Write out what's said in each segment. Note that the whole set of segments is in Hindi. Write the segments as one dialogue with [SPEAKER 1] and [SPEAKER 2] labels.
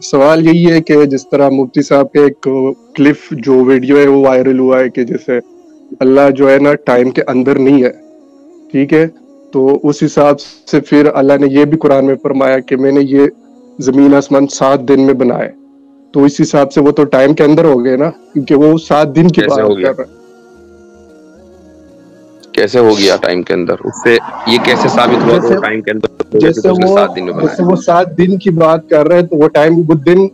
[SPEAKER 1] सवाल यही है कि जिस तरह मुफ्ती साहब के एक क्लिप जो वीडियो है वो वायरल हुआ है कि जैसे अल्लाह जो है ना टाइम के अंदर नहीं है, ठीक है। तो उस हिसाब से फिर अल्लाह ने ये भी कुरान में फरमाया कि मैंने ये जमीन आसमान 7 दिन में बनाए। तो इस हिसाब से वो तो टाइम के अंदर हो गए ना, क्योंकि वो 7 दिन की
[SPEAKER 2] कैसे
[SPEAKER 1] बात
[SPEAKER 2] हो गया?
[SPEAKER 1] कर रहा है।
[SPEAKER 2] कैसे हो गया टाइम के अंदर? उससे ये कैसे साबित हुआ कि वो टाइम के अंदर हो गया क्योंकि उसने 7 दिन में
[SPEAKER 1] जैसे
[SPEAKER 2] बनाया?
[SPEAKER 1] वो 7 दिन की बात कर रहे हैं तो वो टाइम वो दिन,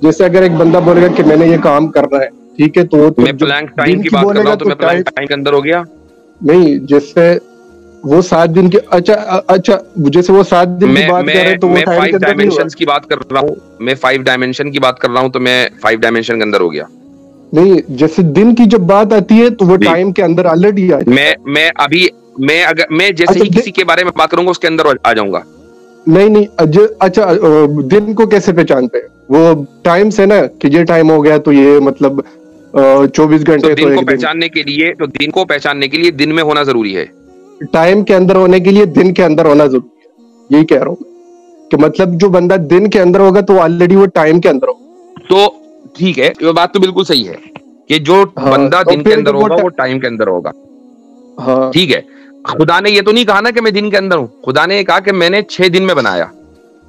[SPEAKER 1] जैसे अगर एक बंदा बोलेगा कि मैंने ये काम करना है, ठीक है, तो
[SPEAKER 2] मैं
[SPEAKER 1] जब
[SPEAKER 2] ब्लैंक टाइम
[SPEAKER 1] दिन
[SPEAKER 2] की
[SPEAKER 1] की
[SPEAKER 2] बात कर रहा
[SPEAKER 1] बोलेगा
[SPEAKER 2] हूँ, तो
[SPEAKER 1] तो
[SPEAKER 2] मैं ब्लैंक टाइम के अंदर हो गया।
[SPEAKER 1] नहीं, जैसे वो 7 दिन के अच्छा जैसे वो 7 दिन की बात कर रहे हैं तो वो
[SPEAKER 2] मैं
[SPEAKER 1] टाइम के
[SPEAKER 2] 5
[SPEAKER 1] अंदर नहीं हुआ।
[SPEAKER 2] डायमेंशंस की बात कर रहा हूँ, मैं 5 डायमेंशन की बात कर रहा हूँ, तो मैं 5 डायमेंशन के अंदर हो गया।
[SPEAKER 1] नहीं, जैसे दिन की जब बात आती है तो वो
[SPEAKER 2] जी।
[SPEAKER 1] टाइम के अंदर ऑलरेडी आ जाता है।
[SPEAKER 2] मैं जैसे
[SPEAKER 1] अच्छा
[SPEAKER 2] ही किसी के बारे में बात करूंगा उसके अंदर आ जाऊंगा।
[SPEAKER 1] नहीं अच्छा दिन को कैसे पहचानते हैं? वो टाइम से ना कि ये टाइम हो गया तो ये मतलब 24
[SPEAKER 2] तो
[SPEAKER 1] घंटे तो
[SPEAKER 2] दिन को
[SPEAKER 1] एक दिन।
[SPEAKER 2] पहचानने के लिए दिन में होना जरूरी है।
[SPEAKER 1] टाइम के अंदर होने के लिए दिन के अंदर होना जरूरी है, यही कह रहा हूँ कि मतलब जो बंदा दिन के अंदर होगा तो ऑलरेडी वो टाइम के अंदर होगा।
[SPEAKER 2] तो ठीक है, ये बात तो बिल्कुल सही है कि जो
[SPEAKER 1] हाँ,
[SPEAKER 2] बंदा
[SPEAKER 1] तो
[SPEAKER 2] दिन के
[SPEAKER 1] फिर
[SPEAKER 2] अंदर
[SPEAKER 1] जब
[SPEAKER 2] होगा वो टाइम के अंदर होगा।
[SPEAKER 1] हाँ
[SPEAKER 2] ठीक है, खुदा ने ये तो नहीं कहा ना कि मैं दिन के अंदर हूं। खुदा ने कहा कि मैंने 6 दिन में बनाया।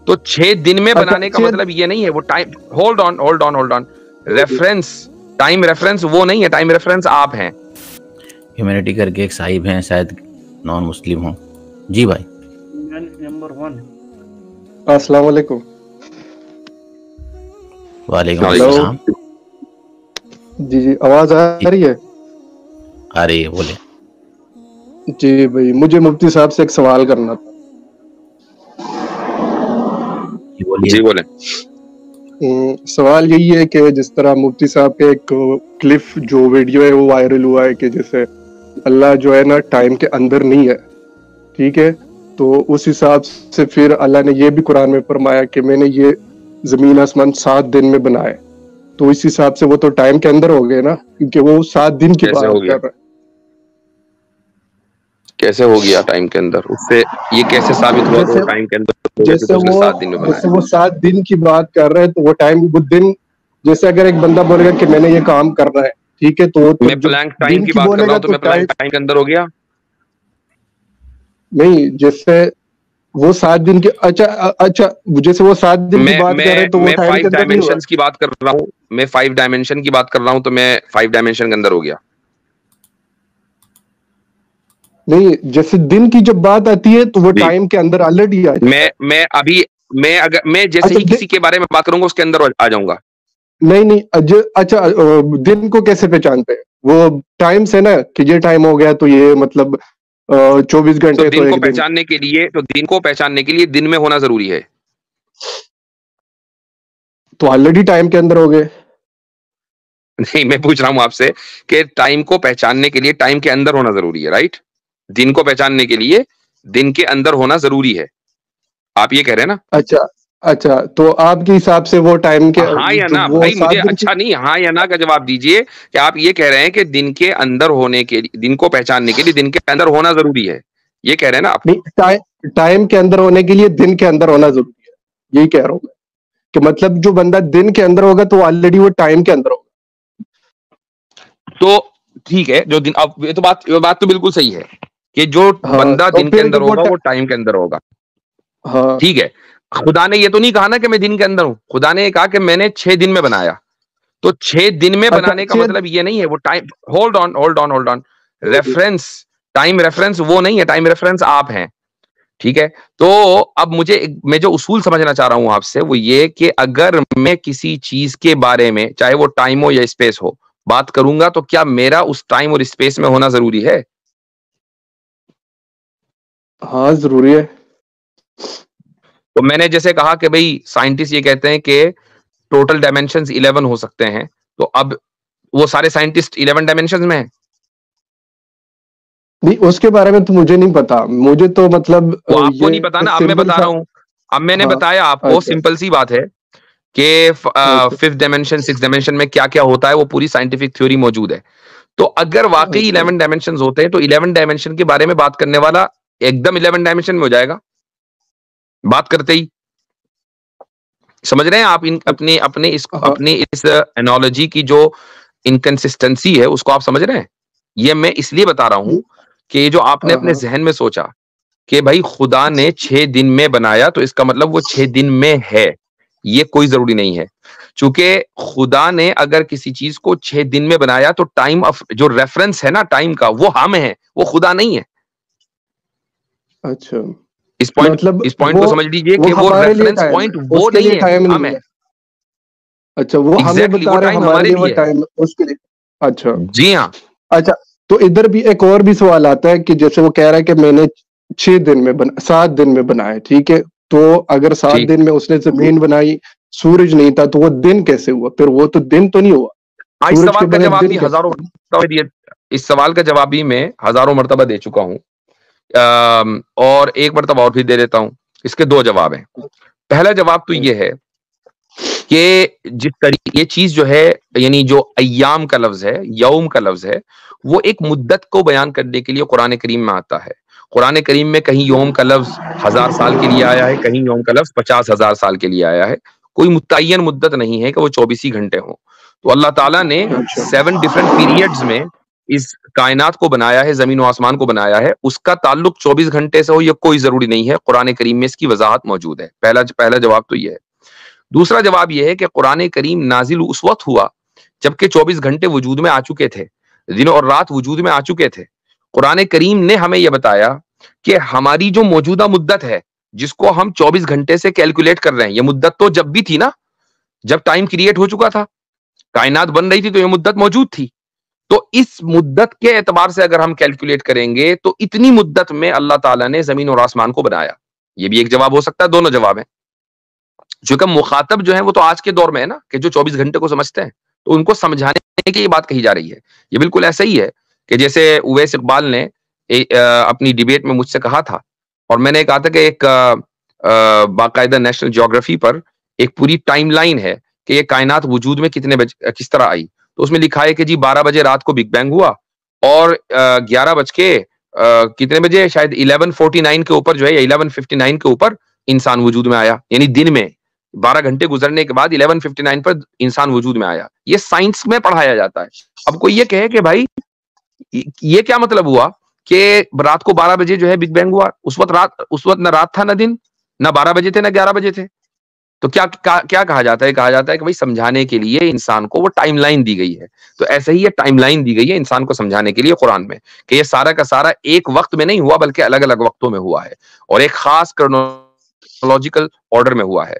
[SPEAKER 2] तो 6 दिन में
[SPEAKER 1] अच्छा
[SPEAKER 2] बनाने का मतलब ये नहीं है वो time. Hold on reference, time reference वो नहीं है, टाइम रेफरेंस आप हैं।
[SPEAKER 3] ह्यूमैनिटी करके एक साहिब हैं, शायद नॉन मुस्लिम हो। जी भाई।
[SPEAKER 4] नंबर 1।
[SPEAKER 1] अस्सलाम वालेकुम।
[SPEAKER 3] वालेकुम
[SPEAKER 2] हेलो।
[SPEAKER 3] अस्सलाम।
[SPEAKER 1] जी आवाज आ रही है?
[SPEAKER 3] आ रही है, बोले।
[SPEAKER 1] जी भाई, मुझे मुफ्ती साहब से एक सवाल करना था।
[SPEAKER 3] जी बोलिए।
[SPEAKER 2] जी बोले।
[SPEAKER 1] सवाल यही है कि जिस तरह मुफ्ती साहब के एक क्लिप जो वीडियो है वो वायरल हुआ है कि जैसे अल्लाह जो है ना टाइम के अंदर नहीं है, ठीक है। तो उस हिसाब से फिर अल्लाह ने ये भी कुरान में फरमाया कि मैंने ये जमीन आसमान 7 दिन में बनाए। तो इस हिसाब से वो तो टाइम के अंदर हो गए ना, क्योंकि वो 7 दिन की
[SPEAKER 2] कैसे
[SPEAKER 1] बात
[SPEAKER 2] हो
[SPEAKER 1] कर
[SPEAKER 2] गया?
[SPEAKER 1] रहा है।
[SPEAKER 2] कैसे हो गया टाइम के अंदर? उससे ये कैसे साबित हुआ कि वो टाइम के अंदर हो गया क्योंकि उसने 7 दिन में
[SPEAKER 1] जैसे
[SPEAKER 2] बनाया?
[SPEAKER 1] वो 7 दिन की बात कर रहे हैं तो वो टाइम वो दिन, जैसे अगर एक बंदा बोलेगा कि मैंने ये काम करना है, ठीक है, तो
[SPEAKER 2] मैं
[SPEAKER 1] जब
[SPEAKER 2] ब्लैंक टाइम
[SPEAKER 1] दिन
[SPEAKER 2] की
[SPEAKER 1] की
[SPEAKER 2] बात कर रहा
[SPEAKER 1] बोलेगा
[SPEAKER 2] हूँ, तो
[SPEAKER 1] तो
[SPEAKER 2] मैं ब्लैंक टाइम के अंदर हो गया।
[SPEAKER 1] नहीं, जैसे वो 7 दिन के अच्छा जैसे वो 7 दिन की बात कर रहे हैं तो वो
[SPEAKER 2] मैं
[SPEAKER 1] टाइम
[SPEAKER 2] 5
[SPEAKER 1] के अंदर नहीं हुआ।
[SPEAKER 2] डायमेंशंस की बात कर रहा हूँ, मैं 5 डायमेंशन की बात कर रहा हूँ, तो मैं 5 डायमेंशन के अंदर हो गया।
[SPEAKER 1] नहीं, जैसे दिन की जब बात आती है तो वो
[SPEAKER 2] जी।
[SPEAKER 1] टाइम के अंदर ऑलरेडी आ जाता है।
[SPEAKER 2] मैं जैसे
[SPEAKER 1] अच्छा
[SPEAKER 2] ही किसी के बारे में बात करूंगा उसके अंदर आ जाऊंगा।
[SPEAKER 1] नहीं अच्छा दिन को कैसे पहचानते हैं? वो टाइम से ना कि ये टाइम हो गया तो ये मतलब 24
[SPEAKER 2] तो
[SPEAKER 1] घंटे तो
[SPEAKER 2] दिन को
[SPEAKER 1] एक दिन।
[SPEAKER 2] पहचानने के लिए दिन में होना जरूरी है।
[SPEAKER 1] तो ऑलरेडी टाइम के अंदर हो गए।
[SPEAKER 2] नहीं, मैं पूछ रहा हूं आपसे कि टाइम को पहचानने के लिए टाइम के अंदर होना जरूरी है, राइट? दिन को पहचानने के लिए दिन के अंदर होना जरूरी है, आप ये कह रहे हैं ना?
[SPEAKER 1] अच्छा तो आपके हिसाब से वो टाइम के
[SPEAKER 2] हाँ या
[SPEAKER 1] जो
[SPEAKER 2] ना
[SPEAKER 1] वो
[SPEAKER 2] भाई?
[SPEAKER 1] 7
[SPEAKER 2] मुझे
[SPEAKER 1] दिन की
[SPEAKER 2] अच्छा नहीं, हाँ या ना का जवाब दीजिए कि आप ये कह रहे हैं कि दिन के अंदर होने के लिए, दिन को पहचानने के लिए दिन के अंदर होना जरूरी है, ये कह रहे हैं ना आप?
[SPEAKER 1] नहीं, टाइम के अंदर होने के लिए दिन के अंदर होना जरूरी है, यही कह रहा हूं मैं कि मतलब जो बंदा दिन के अंदर होगा तो ऑलरेडी वो टाइम के अंदर होगा।
[SPEAKER 2] तो ठीक है, जो दिन, अब ये बात तो बिल्कुल सही है कि जो
[SPEAKER 1] हाँ,
[SPEAKER 2] बंदा
[SPEAKER 1] तो
[SPEAKER 2] दिन के
[SPEAKER 1] फिर
[SPEAKER 2] अंदर
[SPEAKER 1] जब
[SPEAKER 2] होगा वो टाइम के अंदर होगा।
[SPEAKER 1] हाँ
[SPEAKER 2] ठीक है, खुदा ने ये तो नहीं कहा ना कि मैं दिन के अंदर हूं। खुदा ने कहा कि मैंने 6 दिन में बनाया। तो 6 दिन में
[SPEAKER 1] अच्छा
[SPEAKER 2] बनाने का मतलब ये नहीं है वो time. Hold on reference, time reference वो नहीं है, टाइम रेफरेंस आप हैं। ठीक है, तो अब मैं जो उसूल समझना चाह रहा हूं आपसे वो ये कि अगर मैं किसी चीज के बारे में, चाहे वो टाइम हो या स्पेस हो, बात करूंगा तो क्या मेरा उस टाइम और स्पेस में होना जरूरी है?
[SPEAKER 1] हाँ जरूरी है।
[SPEAKER 2] तो मैंने जैसे कहा कि भाई साइंटिस्ट ये कहते हैं कि टोटल डायमेंशंस 11 हो सकते हैं, तो अब वो सारे साइंटिस्ट 11 डायमेंशंस में हैं।
[SPEAKER 1] नहीं, उसके बारे में तो मुझे नहीं पता, मुझे तो मतलब
[SPEAKER 2] वो आपको
[SPEAKER 1] ये
[SPEAKER 2] नहीं पता ना, अब मैं
[SPEAKER 1] सिंपल
[SPEAKER 2] बता
[SPEAKER 1] सा।
[SPEAKER 2] रहा हूं। अब मैंने
[SPEAKER 1] हाँ
[SPEAKER 2] बताया आपको,
[SPEAKER 1] अच्छा
[SPEAKER 2] सिंपल सी बात है कि
[SPEAKER 1] अच्छा
[SPEAKER 2] 5th डायमेंशन 6th डायमेंशन में क्या क्या होता है वो पूरी साइंटिफिक थ्योरी मौजूद है। तो अगर वाकई
[SPEAKER 1] अच्छा
[SPEAKER 2] 11 डायमेंशन होते हैं तो 11 डायमेंशन के बारे में बात करने वाला एकदम 11 डायमेंशन में हो जाएगा बात करते ही। समझ रहे हैं आप? इन अपने अपने इस एनोलॉजी की जो इनकंसिस्टेंसी है उसको आप समझ रहे हैं? ये मैं इसलिए बता रहा हूं कि जो आपने अपने जहन में सोचा कि भाई खुदा ने 6 दिन में बनाया तो इसका मतलब वो 6 दिन में है, ये कोई जरूरी नहीं है। चूंकि खुदा ने अगर किसी चीज को 6 दिन में बनाया तो टाइम ऑफ जो रेफरेंस है ना टाइम का, वो हम है, वो खुदा नहीं है।
[SPEAKER 1] अच्छा,
[SPEAKER 2] इस पॉइंट को समझ लीजिए कि वो रेफरेंस पॉइंट वो नहीं है, हम है।
[SPEAKER 1] अच्छा, वो हमें बता रहे हैं हमारे लिए वो टाइम उसके लिए। अच्छा
[SPEAKER 2] जी हाँ।
[SPEAKER 1] अच्छा, तो इधर भी एक और भी सवाल आता है कि जैसे वो कह रहा है कि मैंने 6 दिन में 7 दिन में बनाया, ठीक है, तो अगर 7 दिन में उसने जमीन बनाई, सूरज नहीं था, तो वो दिन कैसे हुआ? फिर वो तो दिन तो नहीं हुआ।
[SPEAKER 2] इस सवाल का जवाब भी हजारों मरतबा दिए, इस सवाल का जवाब भी मैं हजारों मरतबा दे चुका हूं, और एक मरतबा और भी दे देता हूं। इसके 2 जवाब हैं। पहला जवाब तो ये है कि जिस तरीके ये चीज जो है, यानी जो अय्याम का लफ्ज है, यौम का लफ्ज है, वो एक मुद्दत को बयान करने के लिए कुरान करीम में आता है। कुरान करीम में कहीं यौम का लफ्ज 1000 साल के लिए आया है, कहीं यौम का लफ्ज 50,000 साल के लिए आया है। कोई मुतय्यन मुद्दत नहीं है कि वो 24 ही घंटे हो। तो अल्लाह ताला ने 7 डिफरेंट पीरियड्स में इस कायनात को बनाया है, जमीन और आसमान को बनाया है। उसका ताल्लुक 24 घंटे से हो ये कोई जरूरी नहीं है, कुरान करीम में इसकी वजाहत मौजूद है। पहला जवाब तो ये है। दूसरा जवाब यह है कि कुरान करीम नाजिल उस वक्त हुआ जबकि 24 घंटे वजूद में आ चुके थे, दिन और रात वजूद में आ चुके थे। कुरान करीम ने हमें यह बताया कि हमारी जो मौजूदा मुद्दत है, जिसको हम 24 घंटे से कैलकुलेट कर रहे हैं, यह मुद्दत तो जब भी थी ना, जब टाइम क्रिएट हो चुका था, कायनात बन रही थी, तो यह मुद्दत मौजूद थी। तो इस मुद्दत के एतबार से अगर हम कैलकुलेट करेंगे तो इतनी मुद्दत में अल्लाह ताला ने जमीन और आसमान को बनाया। यह भी एक जवाब हो सकता है, दोनों जवाब है। क्योंकि मुखातब जो है वो तो आज के दौर में है ना, कि जो 24 घंटे को समझते हैं, तो उनको समझाने की ये बात कही जा रही है। ये बिल्कुल ऐसा ही है कि जैसे उवैस इकबाल ने अपनी डिबेट में मुझसे कहा था, और मैंने कहा था कि एक बाकायदा नेशनल ज्योग्राफी पर एक पूरी टाइमलाइन है कि ये कायनात वजूद में किस तरह आई। तो उसमें लिखा है कि जी 12 बजे रात को बिग बैंग हुआ, और 11 बज के कितने बजे, शायद 11:49 के ऊपर जो है, 11:59 के ऊपर इंसान वजूद में आया। यानी दिन में 12 घंटे गुजरने के बाद 11:59 पर इंसान वजूद में आया। ये साइंस में पढ़ाया जाता है। अब कोई ये कहे कि भाई ये क्या मतलब हुआ कि रात को 12 बजे जो है बिग बैंग हुआ, उस वक्त ना रात था ना दिन, ना 12 बजे थे ना 11 बजे थे। तो क्या कहा जाता है? कहा जाता है कि भाई समझाने के लिए इंसान को वो टाइमलाइन दी गई है। तो ऐसे ही ये टाइमलाइन दी गई है इंसान को समझाने के लिए कुरान में, कि ये सारा का सारा एक वक्त में नहीं हुआ, बल्कि अलग अलग वक्तों में हुआ है, और एक खास क्रोनोलॉजिकल ऑर्डर में हुआ है।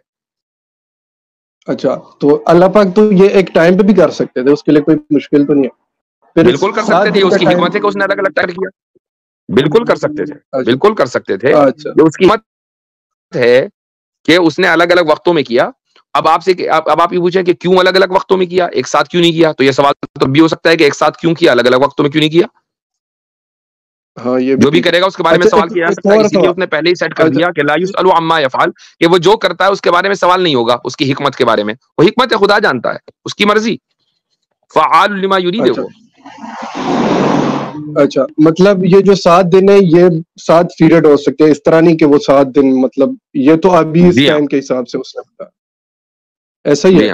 [SPEAKER 1] अच्छा, तो अल्लाह पाक तो ये एक टाइम पे भी कर सकते थे, उसके लिए कोई मुश्किल तो नहीं है?
[SPEAKER 2] बिल्कुल कर सकते थे, उसकी हिकमत है कि उसने अलग अलग टाइम किया। बिल्कुल कर सकते थे।
[SPEAKER 1] अच्छा,
[SPEAKER 2] बिल्कुल कर सकते थे।
[SPEAKER 1] अच्छा,
[SPEAKER 2] जो उसकी हिकमत है कि उसने अलग अलग वक्तों में किया। अब आपसे अब आप ये पूछें कि क्यों अलग अलग वक्तों में किया, एक साथ क्यों नहीं किया? तो ये सवाल तो भी हो सकता है कि एक साथ क्यों किया, अलग अलग वक्तों में क्यों नहीं किया।
[SPEAKER 1] हाँ, ये
[SPEAKER 2] जो भी करेगा उसके बारे में सवाल किया जा सकता है, इसीलिए उसने पहले ही सेट कर दिया कि ला युसअलु अम्मा यफअल, कि वो जो करता है उसके बारे में सवाल नहीं होगा, उसकी हिकमत के बारे में। वो हिकमत है, खुदा जानता है, उसकी मर्जी, फ़अआल लिमा युरीद है वो।
[SPEAKER 1] अच्छा, मतलब ये जो 7 दिन है, ये 7 पीरियड हो सकते हैं, इस तरह नहीं कि वो 7 दिन, मतलब ये तो अभी इस टाइम के हिसाब से उसने बताया, ऐसा ही है?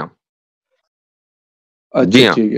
[SPEAKER 1] अच्छा, ठीक है।